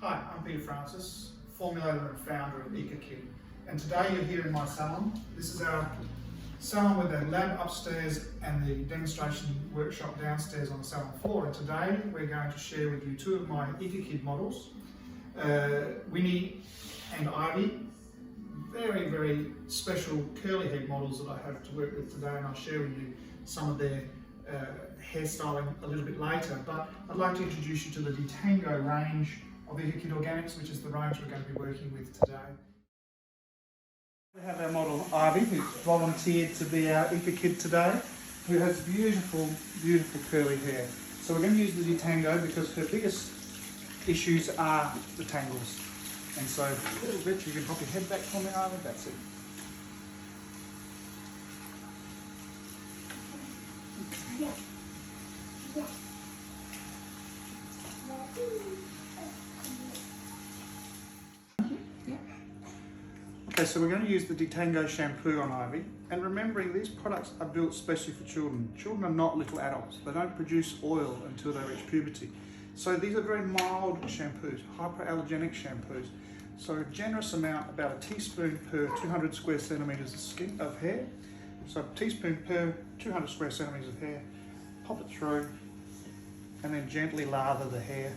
Hi, I'm Peter Francis, formulator and founder of EcoKid, and today you're here in my salon. This is our salon with the lab upstairs and the demonstration workshop downstairs on the salon floor, and today we're going to share with you two of my EcoKid models, Winnie and Ivy. Very, very special curly head models that I have to work with today, and I'll share with you some of their hairstyling a little bit later. But I'd like to introduce you to the Detango range of EcoKid Organics, which is the range we're going to be working with today. We have our model Ivy, who's volunteered to be our EcoKid today, who has beautiful, beautiful curly hair. So we're going to use the Detango because her biggest issues are the tangles. And so, a little bit, you can pop your head back for me, Ivy, that's it. Okay, so we're going to use the Detango shampoo on Ivy, and remembering these products are built especially for children. Children are not little adults. They don't produce oil until they reach puberty. So these are very mild shampoos, hypoallergenic shampoos. So a generous amount, about a teaspoon per 200 square centimetres of hair. So a teaspoon per 200 square centimetres of hair. Pop it through, and then gently lather the hair.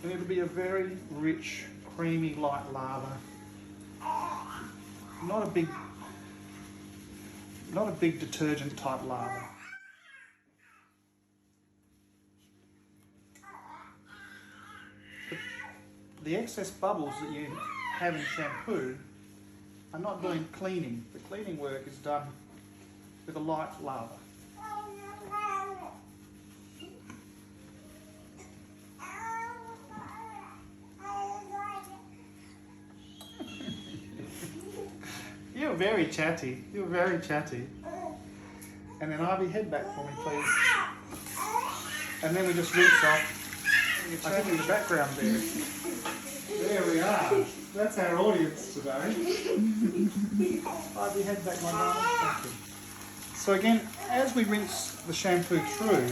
And it'll be a very rich, creamy, light lather. Not a big detergent type lather. The excess bubbles that you have in shampoo are not doing cleaning. The cleaning work is done with a light lather. You're very chatty. You're very chatty. And then Ivy, head back for me, please. And then we just rinse off. I think in the background there. There we are. That's our audience today. Ivy, head back, my darling. Thank you. So again, as we rinse the shampoo through,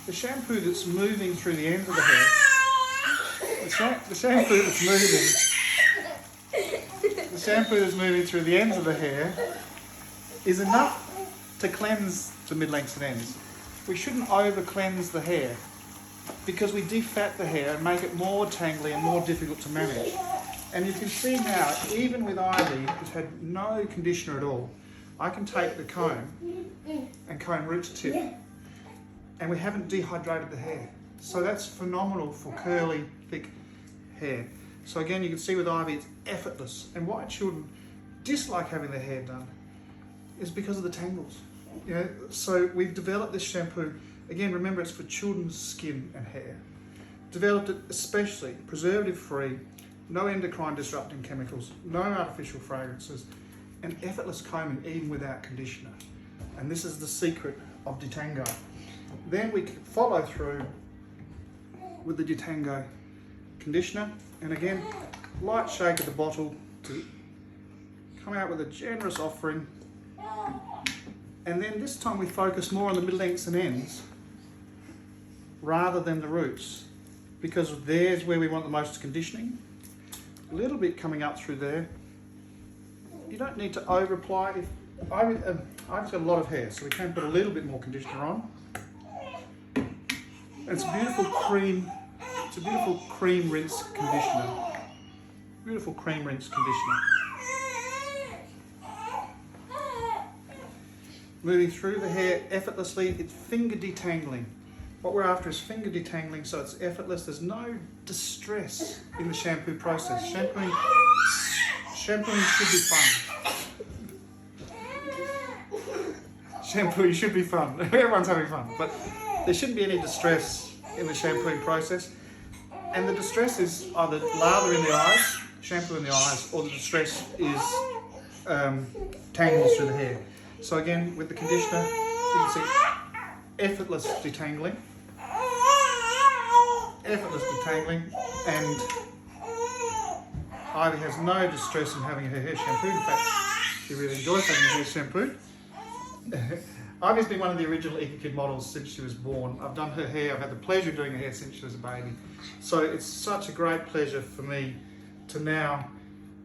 the shampoo that's moving through the ends of the hair, the shampoo that's moving through the ends of the hair is enough to cleanse the mid-lengths and ends. We shouldn't over-cleanse the hair, because we defat the hair and make it more tangly and more difficult to manage. And you can see now, even with Ivy, who's had no conditioner at all, I can take the comb and comb root to tip, and we haven't dehydrated the hair. So that's phenomenal for curly, thick hair. So again, you can see with Ivy, it's effortless. And why children dislike having their hair done is because of the tangles. You know, so we've developed this shampoo. Again, remember, it's for children's skin and hair. Developed it especially preservative-free, no endocrine disrupting chemicals, no artificial fragrances, and effortless combing even without conditioner. And this is the secret of Detango. Then we follow through with the Detango conditioner, and again, light shake of the bottle to come out with a generous offering. And then this time we focus more on the mid-lengths and ends rather than the roots, because there's where we want the most conditioning. A little bit coming up through there. You don't need to over-apply. I've got a lot of hair, so we can put a little bit more conditioner on. And it's a beautiful cream. It's a beautiful cream rinse conditioner. Beautiful cream rinse conditioner. Moving through the hair effortlessly, it's finger detangling. What we're after is finger detangling, so it's effortless. There's no distress in the shampoo process. Shampooing should be fun. Shampooing should be fun. Everyone's having fun, but there shouldn't be any distress in the shampooing process. And the distress is either lather in the eyes, shampoo in the eyes, or the distress is tangles through the hair. So again, with the conditioner, you can see effortless detangling, and Ivy has no distress in having her hair shampooed. In fact, she really enjoys having her hair shampooed. Ivy's been one of the original EcoKid models since she was born. I've done her hair, I've had the pleasure of doing her hair since she was a baby. So it's such a great pleasure for me to now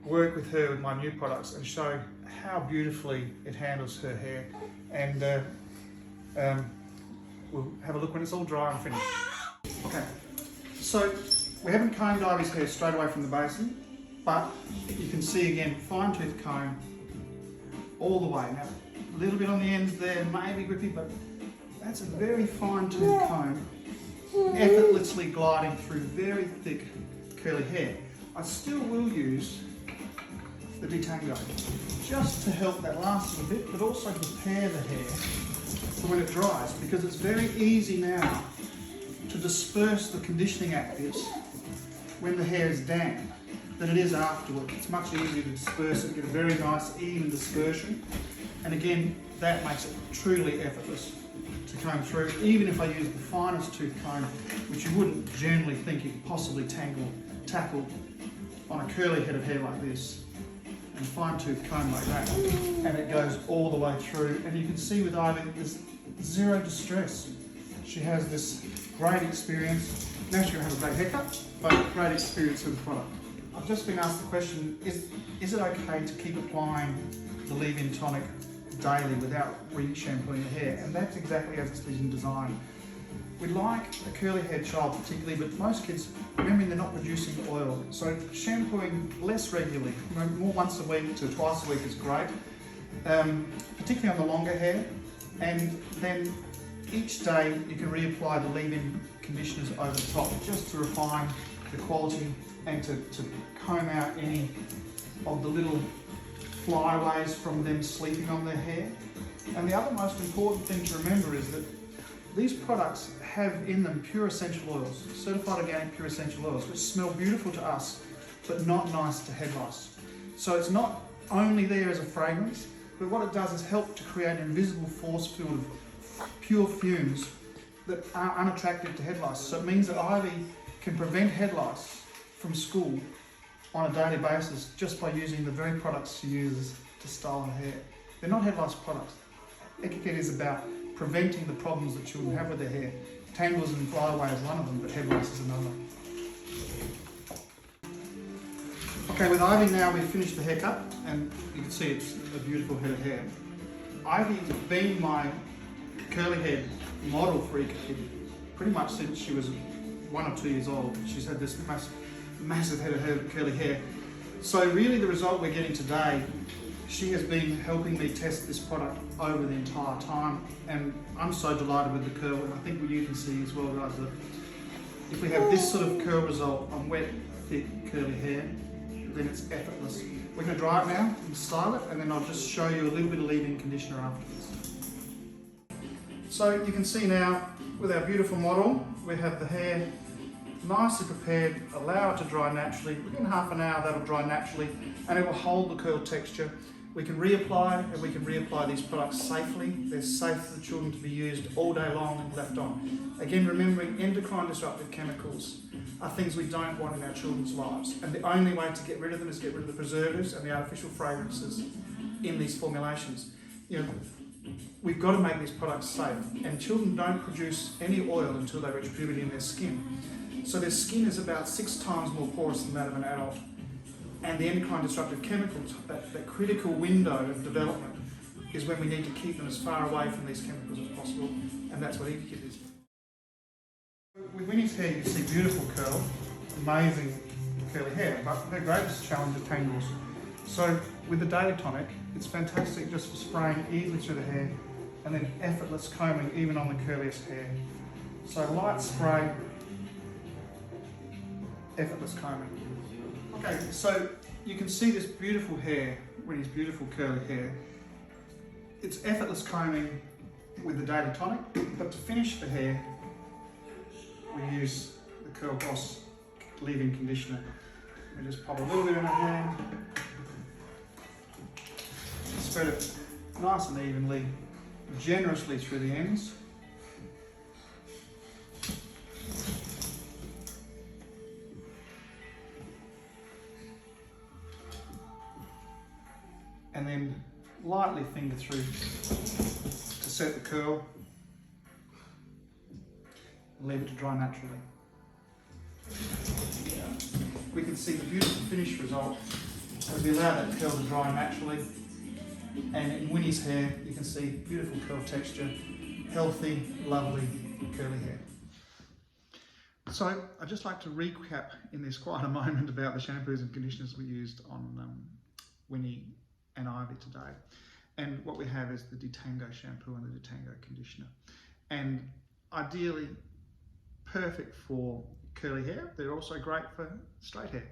work with her with my new products and show how beautifully it handles her hair. And we'll have a look when it's all dry and finished. Okay, so we haven't combed Ivy's hair straight away from the basin, but you can see again, fine tooth comb all the way. Now, a little bit on the ends there, maybe grippy, but that's a very fine tooth comb, effortlessly gliding through very thick curly hair. I still will use the detango just to help that last little bit, but also prepare the hair for when it dries, because it's very easy now to disperse the conditioning actives when the hair is damp than it is afterward. It's much easier to disperse it, get a very nice even dispersion, and again that makes it truly effortless to comb through, even if I use the finest tooth comb, which you wouldn't generally think you could possibly tackle on a curly head of hair like this, and fine tooth comb like that, and it goes all the way through. And you can see with Ivy there's zero distress. She has this great experience. Now she's going to have a great haircut, but great experience with the product. I've just been asked the question, is it okay to keep applying the leave-in tonic daily without re-shampooing the hair? And that's exactly as it's been designed. We like a curly haired child particularly, but most kids, remembering they're not producing oil, so shampooing less regularly, more once a week to twice a week is great, particularly on the longer hair. And then each day you can reapply the leave-in conditioners over the top just to refine the quality and to comb out any of the little flyaways from them sleeping on their hair. And the other most important thing to remember is that these products have in them pure essential oils, certified organic pure essential oils, which smell beautiful to us, but not nice to head lice. So it's not only there as a fragrance, but what it does is help to create an invisible force field of pure fumes that are unattractive to head lice. So it means that Ivy can prevent head lice from school on a daily basis just by using the very products she uses to style her hair. They're not head lice products. EcoKid is about preventing the problems that children have with their hair. Tangles and flyaway is one of them, but head lice is another. Okay, with Ivy now we've finished the haircut, and you can see it's a beautiful head of hair. Ivy's been my curly head model for EcoKid pretty much since she was 1 or 2 years old. She's had this massive head of curly hair. So really the result we're getting today, she has been helping me test this product over the entire time, and I'm so delighted with the curl, and I think what you can see as well, guys, that if we have this sort of curl result on wet, thick, curly hair, then it's effortless. We're going to dry it now and style it, and then I'll just show you a little bit of leave-in conditioner afterwards. So you can see now with our beautiful model, we have the hair nicely prepared, allow it to dry naturally. Within half an hour that'll dry naturally, and it will hold the curl texture. We can reapply, and we can reapply these products safely. They're safe for the children to be used all day long and left on. Again, remembering endocrine disruptive chemicals are things we don't want in our children's lives, and the only way to get rid of them is get rid of the preservatives and the artificial fragrances in these formulations. You know, we've got to make these products safe, and children don't produce any oil until they reach puberty in their skin. So their skin is about 6 times more porous than that of an adult. And the endocrine disruptive chemicals, that critical window of development, is when we need to keep them as far away from these chemicals as possible, and that's what EcoKid is. With Winnie's hair you see beautiful curl, amazing curly hair, but her greatest challenge is tangles. So with the Daily Tonic, it's fantastic just for spraying easily through the hair, and then effortless combing even on the curliest hair. So light spray, effortless combing. Okay, so you can see this beautiful hair, Winnie's beautiful curly hair. It's effortless combing with the Daily Tonic, but to finish the hair, we use the Curl Boss leave-in conditioner. We just pop a little bit in her hand, spread it nice and evenly, generously through the ends. And then lightly finger through to set the curl and leave it to dry naturally. We can see the beautiful finished result as we allow that curl to dry naturally. And in Winnie's hair, you can see beautiful curl texture, healthy, lovely, curly hair. So I'd just like to recap in this quite a moment about the shampoos and conditioners we used on Winnie and Ivy today. And what we have is the Detango shampoo and the Detango conditioner. And ideally, perfect for curly hair. They're also great for straight hair.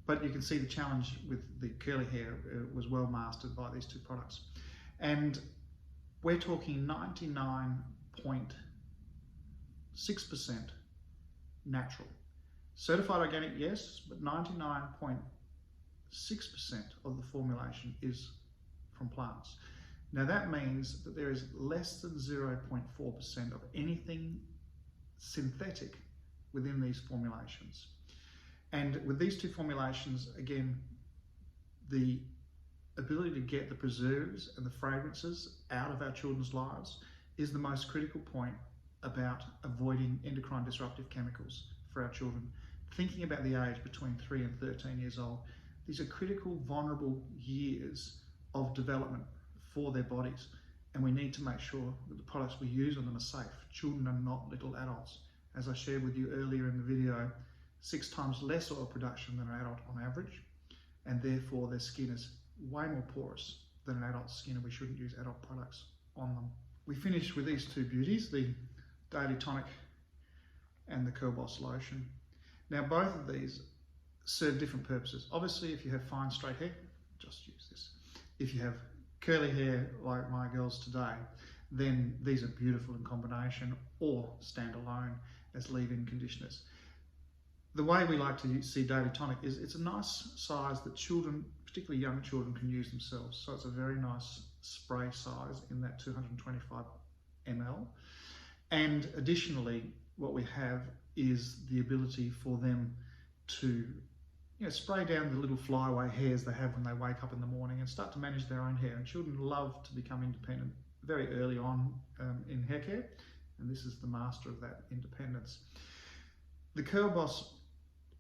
But you can see the challenge with the curly hair was well mastered by these two products. And we're talking 99.6% natural. Certified organic, yes, but 99.6% of the formulation is from plants. Now that means that there is less than 0.4% of anything synthetic within these formulations. And with these two formulations, again, the ability to get the preservatives and the fragrances out of our children's lives is the most critical point about avoiding endocrine disruptive chemicals for our children. Thinking about the age between 3 and 13 years old, these are critical, vulnerable years of development for their bodies. And we need to make sure that the products we use on them are safe. Children are not little adults. As I shared with you earlier in the video, 6 times less oil production than an adult on average, and therefore their skin is way more porous than an adult's skin, and we shouldn't use adult products on them. We finished with these two beauties, the Daily Tonic and the Curl Boss lotion. Now both of these serve different purposes. Obviously, if you have fine straight hair, just use this. If you have curly hair like my girls today, then these are beautiful in combination or stand alone as leave-in conditioners. The way we like to see Daily Tonic is it's a nice size that children, particularly young children, can use themselves. So it's a very nice spray size in that 225 ml. And additionally, what we have is the ability for them to spray down the little flyaway hairs they have when they wake up in the morning and start to manage their own hair. And children love to become independent very early on in hair care, and this is the master of that independence. The Curl Boss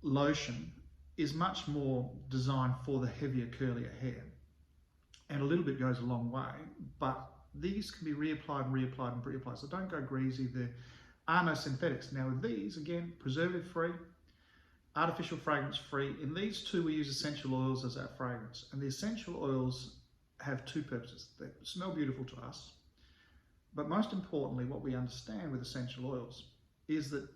lotion is much more designed for the heavier, curlier hair, and a little bit goes a long way, but these can be reapplied and reapplied and reapplied, so don't go greasy. There are no synthetics. Now with these, again, preservative free, artificial fragrance free. In these two, we use essential oils as our fragrance, and the essential oils have two purposes. They smell beautiful to us, but most importantly, what we understand with essential oils is that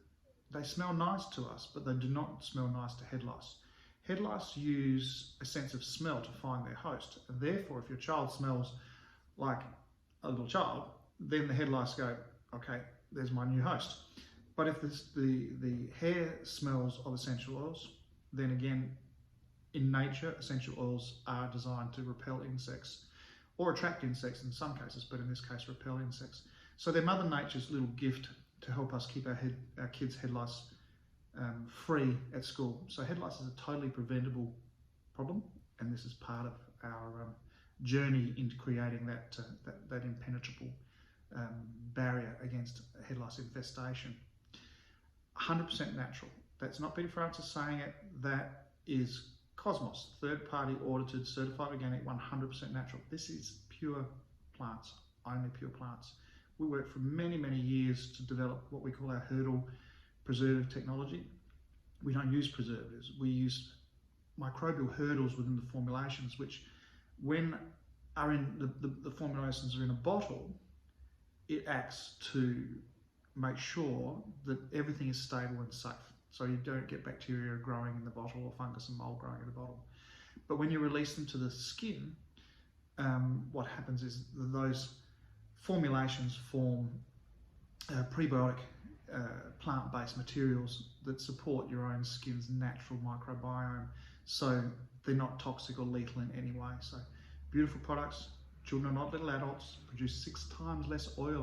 they smell nice to us, but they do not smell nice to head lice. Head lice use a sense of smell to find their host, and therefore if your child smells like a little child, then the head lice go, okay, there's my new host. But if the hair smells of essential oils, then again, in nature, essential oils are designed to repel insects or attract insects in some cases, but in this case, repel insects. So they're Mother Nature's little gift to help us keep our kids' head lice free at school. So head lice is a totally preventable problem, and this is part of our journey into creating that impenetrable barrier against head lice infestation. 100% natural. That's not Peter Francis saying it, that is Cosmos, third-party audited, certified organic, 100% natural. This is pure plants, only pure plants. We worked for many, many years to develop what we call our hurdle preservative technology. We don't use preservatives. We use microbial hurdles within the formulations, which when are in the formulations are in a bottle, it acts to make sure that everything is stable and safe. So you don't get bacteria growing in the bottle or fungus and mold growing in the bottle. But when you release them to the skin, what happens is that those formulations form prebiotic plant-based materials that support your own skin's natural microbiome. So they're not toxic or lethal in any way. So beautiful products. Children are not little adults, produce 6 times less oil